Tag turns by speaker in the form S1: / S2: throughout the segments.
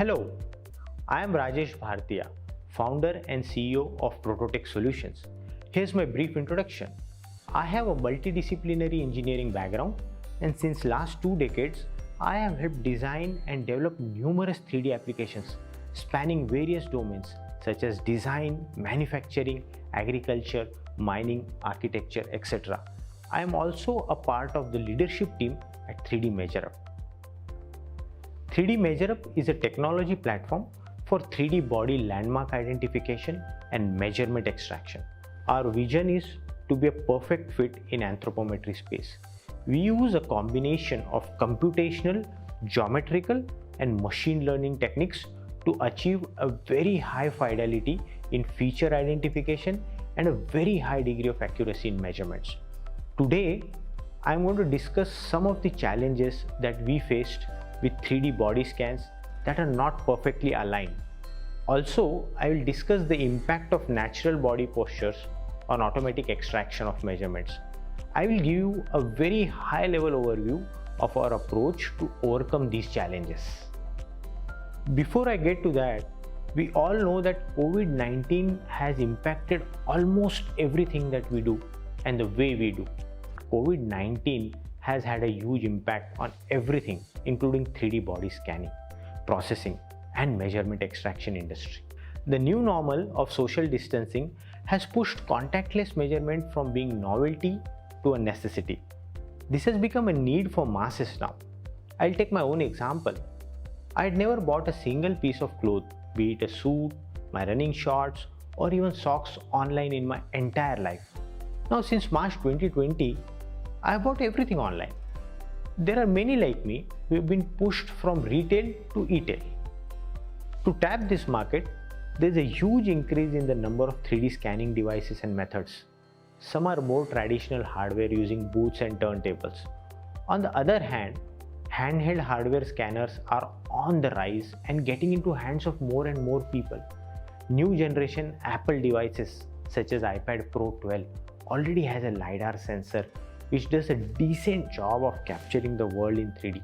S1: Hello, I am Rajesh Bhartiya, founder and CEO of Prototech Solutions. Here's my brief introduction. I have a multidisciplinary engineering background, and since last 2 decades, I have helped design and develop numerous 3D applications spanning various domains such as design, manufacturing, agriculture, mining, architecture, etc. I am also a part of the leadership team at 3D MeasureUp. 3D MeasureUp is a technology platform for 3D body landmark identification and measurement extraction. Our vision is to be a perfect fit in anthropometry space. We use a combination of computational, geometrical, and machine learning techniques to achieve a very high fidelity in feature identification and a very high degree of accuracy in measurements. Today, I am going to discuss some of the challenges that we faced with 3D body scans that are not perfectly aligned. Also, I will discuss the impact of natural body postures on automatic extraction of measurements. I will give you a very high level overview of our approach to overcome these challenges. Before I get to that, we all know that COVID-19 has impacted almost everything that we do and the way we do. COVID-19 has had a huge impact on everything, including 3D body scanning, processing, and measurement extraction industry. The new normal of social distancing has pushed contactless measurement from being novelty to a necessity. This has become a need for masses now. I'll take my own example. I had never bought a single piece of cloth, be it a suit, my running shorts, or even socks online in my entire life. Now since March 2020, I bought everything online. There are many like me who have been pushed from retail to e-tail. To tap this market, there is a huge increase in the number of 3D scanning devices and methods. Some are more traditional hardware using booths and turntables. On the other hand, handheld hardware scanners are on the rise and getting into hands of more and more people. New generation Apple devices such as iPad Pro 12 already has a LiDAR sensor which does a decent job of capturing the world in 3D.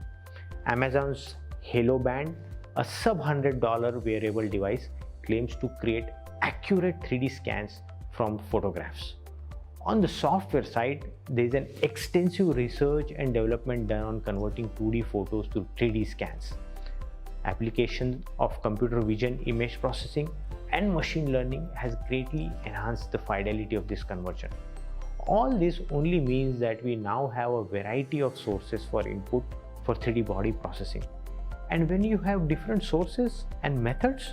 S1: Amazon's Halo Band, a sub-$100 wearable device, claims to create accurate 3D scans from photographs. On the software side, there is an extensive research and development done on converting 2D photos to 3D scans. Application of computer vision image processing and machine learning has greatly enhanced the fidelity of this conversion. All this only means that we now have a variety of sources for input for 3D body processing. And when you have different sources and methods,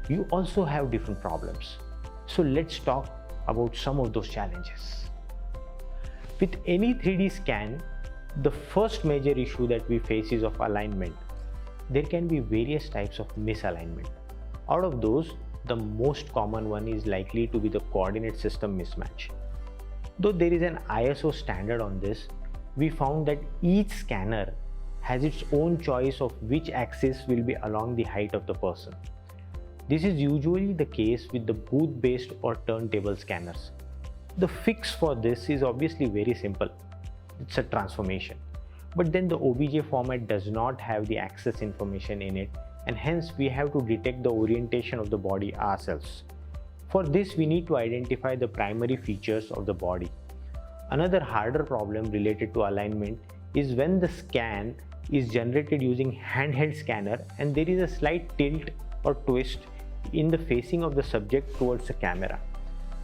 S1: you also have different problems. So let's talk about some of those challenges. With any 3D scan, the first major issue that we face is of alignment. There can be various types of misalignment. Out of those, the most common one is likely to be the coordinate system mismatch. Though there is an ISO standard on this, we found that each scanner has its own choice of which axis will be along the height of the person. This is usually the case with the booth-based or turntable scanners. The fix for this is obviously very simple. It's a transformation. But then the OBJ format does not have the axis information in it, and hence we have to detect the orientation of the body ourselves. For this, we need to identify the primary features of the body. Another harder problem related to alignment is when the scan is generated using handheld scanner and there is a slight tilt or twist in the facing of the subject towards the camera.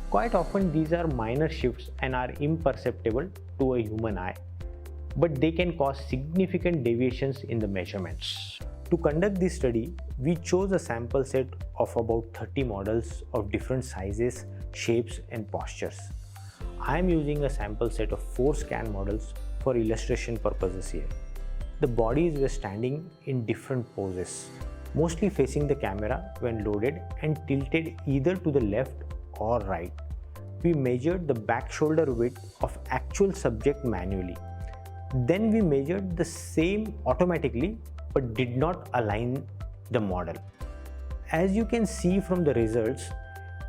S1: Quite often these are minor shifts and are imperceptible to a human eye, but they can cause significant deviations in the measurements. To conduct this study, we chose a sample set of about 30 models of different sizes, shapes, and postures. I am using a sample set of 4 scan models for illustration purposes here. The bodies were standing in different poses, mostly facing the camera when loaded and tilted either to the left or right. We measured the back shoulder width of actual subject manually. Then we measured the same automatically but did not align the model. As you can see from the results,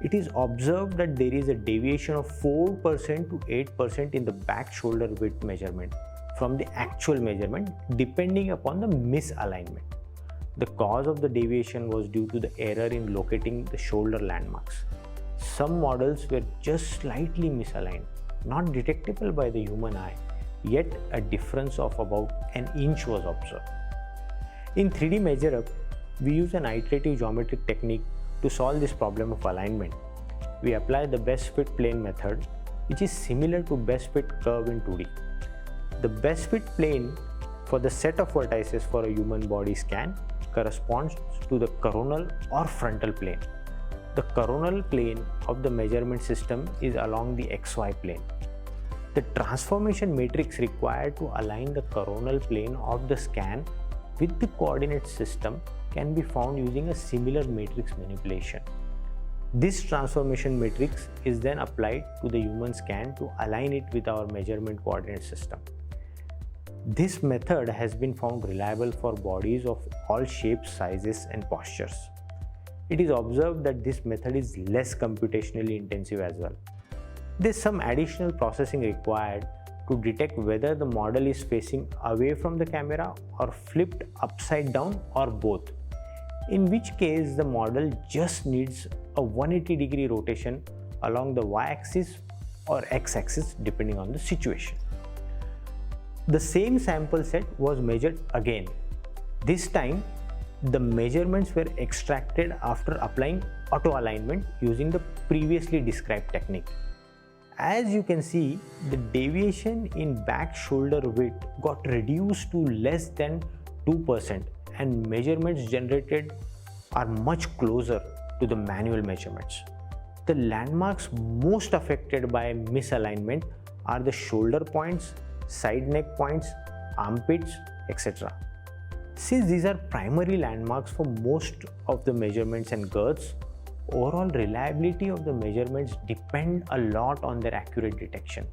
S1: it is observed that there is a deviation of 4% to 8% in the back shoulder width measurement from the actual measurement depending upon the misalignment. The cause of the deviation was due to the error in locating the shoulder landmarks. Some models were just slightly misaligned, not detectable by the human eye, yet a difference of about an inch was observed. In 3D MeasureUp, we use an iterative geometric technique to solve this problem of alignment. We apply the best fit plane method, which is similar to best fit curve in 2D. The best fit plane for the set of vertices for a human body scan corresponds to the coronal or frontal plane. The coronal plane of the measurement system is along the XY plane. The transformation matrix required to align the coronal plane of the scan with the coordinate system can be found using a similar matrix manipulation. This transformation matrix is then applied to the human scan to align it with our measurement coordinate system. This method has been found reliable for bodies of all shapes, sizes, and postures. It is observed that this method is less computationally intensive as well. There is some additional processing required to detect whether the model is facing away from the camera or flipped upside down or both, in which case the model just needs a 180-degree rotation along the y-axis or x-axis depending on the situation. The same sample set was measured again. This time, the measurements were extracted after applying auto alignment using the previously described technique. As you can see, the deviation in back shoulder width got reduced to less than 2%, and measurements generated are much closer to the manual measurements. The landmarks most affected by misalignment are the shoulder points, side neck points, armpits, etc. Since these are primary landmarks for most of the measurements and girths, overall reliability of the measurements depend a lot on their accurate detection.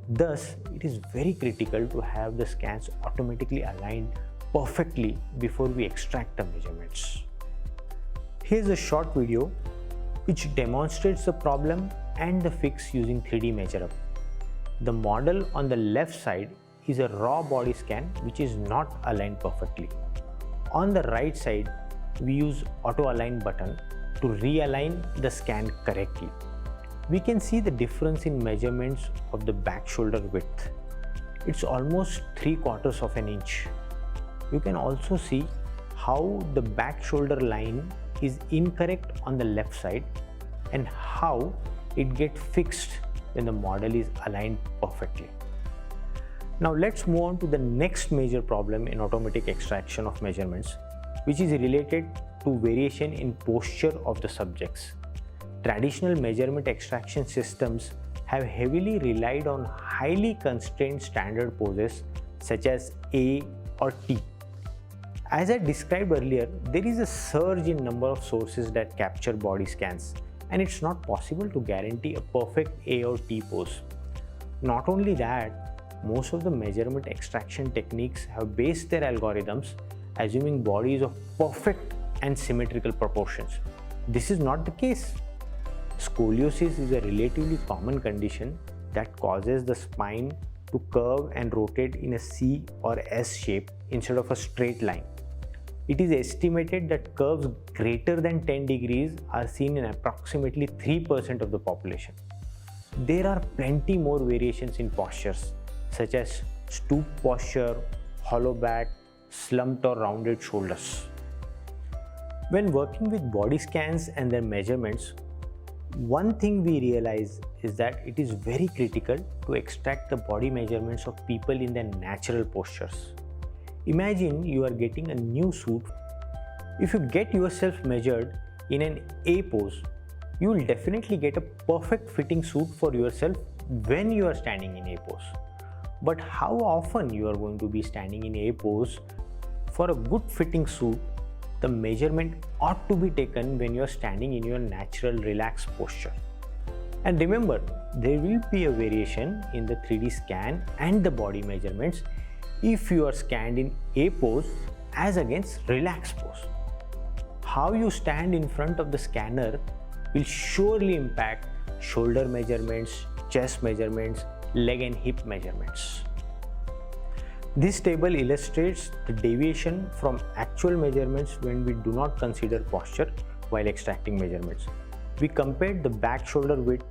S1: Thus, it is very critical to have the scans automatically aligned perfectly before we extract the measurements. Here's a short video which demonstrates the problem and the fix using 3D MeasureUp. The model on the left side is a raw body scan which is not aligned perfectly. On the right side, we use auto align button to realign the scan correctly. We can see the difference in measurements of the back shoulder width. It's almost 3/4 of an inch. You can also see how the back shoulder line is incorrect on the left side and how it gets fixed when the model is aligned perfectly. Now let's move on to the next major problem in automatic extraction of measurements, which is related to variation in posture of the subjects. Traditional measurement extraction systems have heavily relied on highly constrained standard poses such as A or T. As I described earlier, there is a surge in number of sources that capture body scans, and it's not possible to guarantee a perfect A or T pose. Not only that, most of the measurement extraction techniques have based their algorithms assuming bodies of perfect and symmetrical proportions. This is not the case. Scoliosis is a relatively common condition that causes the spine to curve and rotate in a C or S shape instead of a straight line. It is estimated that curves greater than 10 degrees are seen in approximately 3% of the population. There are plenty more variations in postures, such as stoop posture, hollow back, slumped or rounded shoulders. When working with body scans and their measurements, one thing we realize is that it is very critical to extract the body measurements of people in their natural postures. Imagine you are getting a new suit. If you get yourself measured in an A pose, you will definitely get a perfect fitting suit for yourself when you are standing in A pose. But how often you are going to be standing in A pose? For a good fitting suit, the measurement ought to be taken when you are standing in your natural relaxed posture. And remember, there will be a variation in the 3D scan and the body measurements if you are scanned in A pose as against relaxed pose. How you stand in front of the scanner will surely impact shoulder measurements, chest measurements, leg and hip measurements. This table illustrates the deviation from actual measurements when we do not consider posture while extracting measurements. We compared the back shoulder width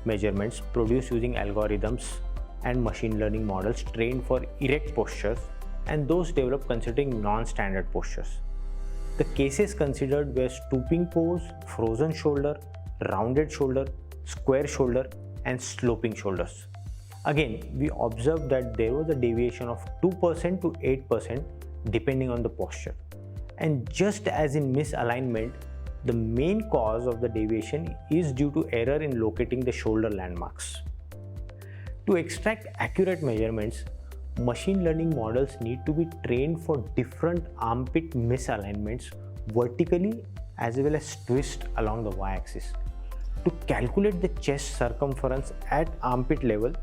S1: measurements produced using algorithms and machine learning models trained for erect postures and those developed considering non-standard postures. The cases considered were stooping pose, frozen shoulder, rounded shoulder, square shoulder, and sloping shoulders. Again, we observed that there was a deviation of 2% to 8% depending on the posture. And just as in misalignment, the main cause of the deviation is due to error in locating the shoulder landmarks. To extract accurate measurements, machine learning models need to be trained for different armpit misalignments vertically as well as twist along the y-axis. To calculate the chest circumference at armpit level,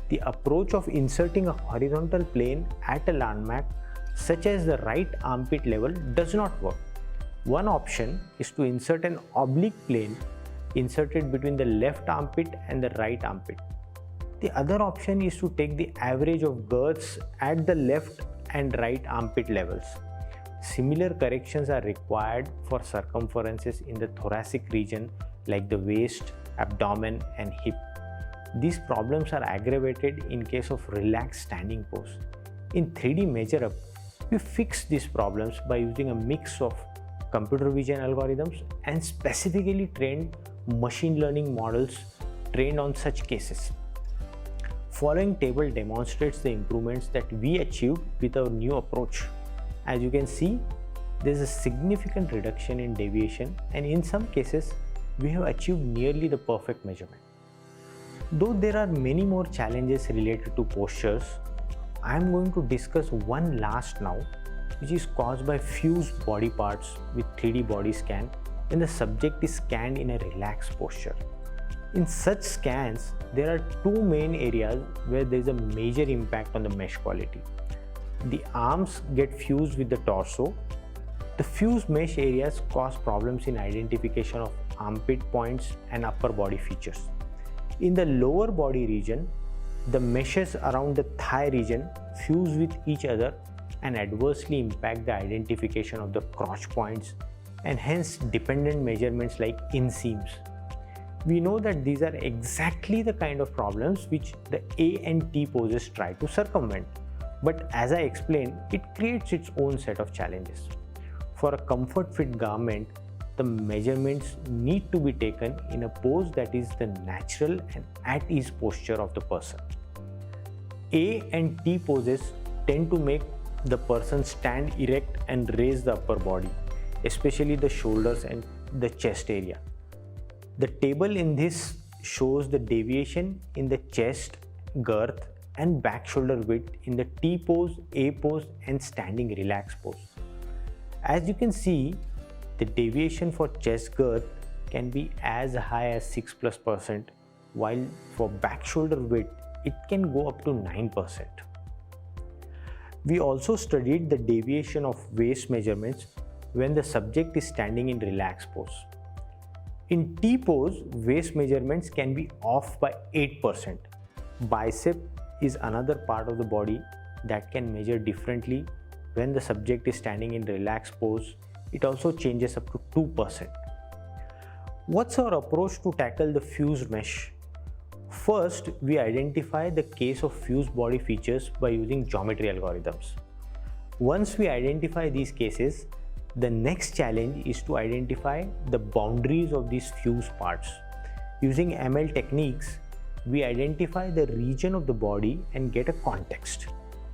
S1: the approach of inserting a horizontal plane at a landmark such as the right armpit level does not work. One option is to insert an oblique plane inserted between the left armpit and the right armpit. The other option is to take the average of girths at the left and right armpit levels. Similar corrections are required for circumferences in the thoracic region like the waist, abdomen, and hip. These problems are aggravated in case of relaxed standing pose. In 3D MeasureUp, we fix these problems by using a mix of computer vision algorithms and specifically trained machine learning models trained on such cases. Following table demonstrates the improvements that we achieved with our new approach. As you can see, there is a significant reduction in deviation, and in some cases, we have achieved nearly the perfect measurement. Though there are many more challenges related to postures, I am going to discuss one last now, which is caused by fused body parts with 3D body scan when the subject is scanned in a relaxed posture. In such scans, there are two main areas where there is a major impact on the mesh quality. The arms get fused with the torso. The fused mesh areas cause problems in identification of armpit points and upper body features. In the lower body region, the meshes around the thigh region fuse with each other and adversely impact the identification of the crotch points and hence dependent measurements like inseams. We know that these are exactly the kind of problems which the A and T poses try to circumvent. But as I explained, it creates its own set of challenges. For a comfort fit garment, the measurements need to be taken in a pose that is the natural and at ease posture of the person. A and T poses tend to make the person stand erect and raise the upper body, especially the shoulders and the chest area. The table in this shows the deviation in the chest, girth, and back shoulder width in the T pose, A pose, and standing relaxed pose. As you can see, the deviation for chest girth can be as high as 6+%, while for back shoulder width, it can go up to 9%. We also studied the deviation of waist measurements when the subject is standing in relaxed pose. In T pose, waist measurements can be off by 8%. Bicep is another part of the body that can measure differently when the subject is standing in relaxed pose. It also changes up to 2%. What's our approach to tackle the fused mesh? First, we identify the case of fused body features by using geometry algorithms. Once we identify these cases, the next challenge is to identify the boundaries of these fused parts. Using ML techniques, we identify the region of the body and get a context.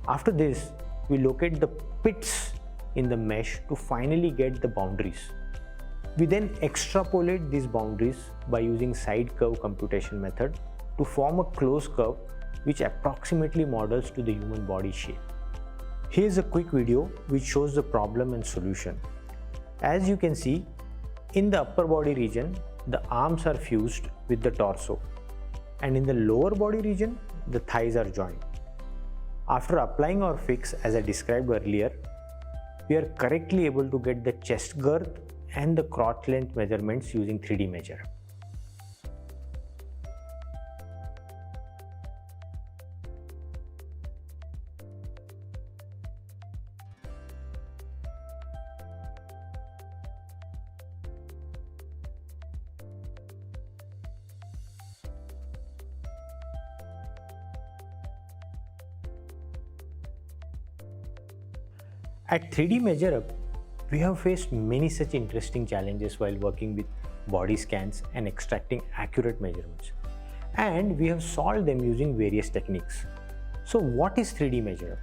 S1: After this, we locate the pits in the mesh to finally get the boundaries. We then extrapolate these boundaries by using side curve computation method to form a closed curve which approximately models to the human body shape. Here's a quick video which shows the problem and solution. As you can see, in the upper body region, the arms are fused with the torso, and in the lower body region, the thighs are joined. After applying our fix as I described earlier, we are correctly able to get the chest girth and the crotch length measurements using 3D MeasureUp. At 3D MeasureUp, we have faced many such interesting challenges while working with body scans and extracting accurate measurements. And we have solved them using various techniques. So what is 3D MeasureUp?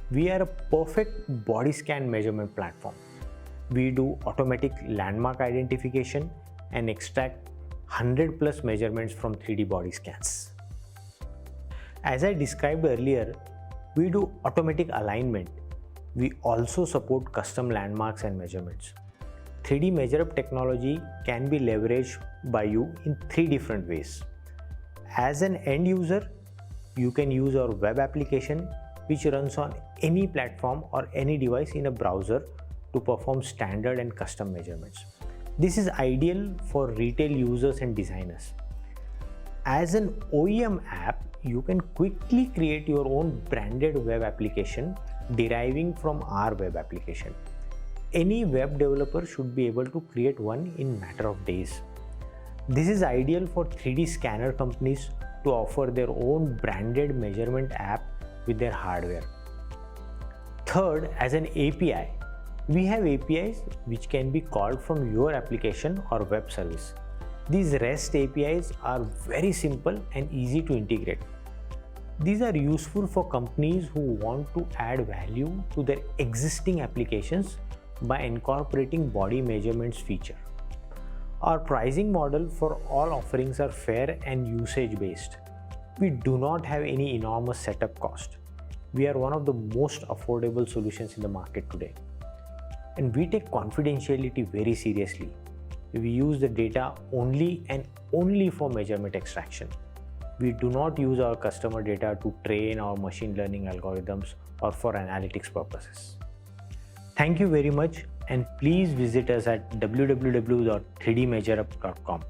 S1: We are a perfect body scan measurement platform. We do automatic landmark identification and extract 100 plus measurements from 3D body scans. As I described earlier, we do automatic alignment. We also support custom landmarks and measurements. 3D MeasureUp technology can be leveraged by you in 3 different ways. As an end user, you can use our web application, which runs on any platform or any device in a browser to perform standard and custom measurements. This is ideal for retail users and designers. As an OEM app, you can quickly create your own branded web application deriving from our web application. Any web developer should be able to create one in matter of days. This is ideal for 3D scanner companies to offer their own branded measurement app with their hardware. Third, as an API, we have APIs which can be called from your application or web service. These REST APIs are very simple and easy to integrate. These are useful for companies who want to add value to their existing applications by incorporating body measurements feature. Our pricing model for all offerings are fair and usage based. We do not have any enormous setup cost. We are one of the most affordable solutions in the market today. And we take confidentiality very seriously. We use the data only and only for measurement extraction. We do not use our customer data to train our machine learning algorithms or for analytics purposes. Thank you very much, and please visit us at www.3dmeasureUp.com.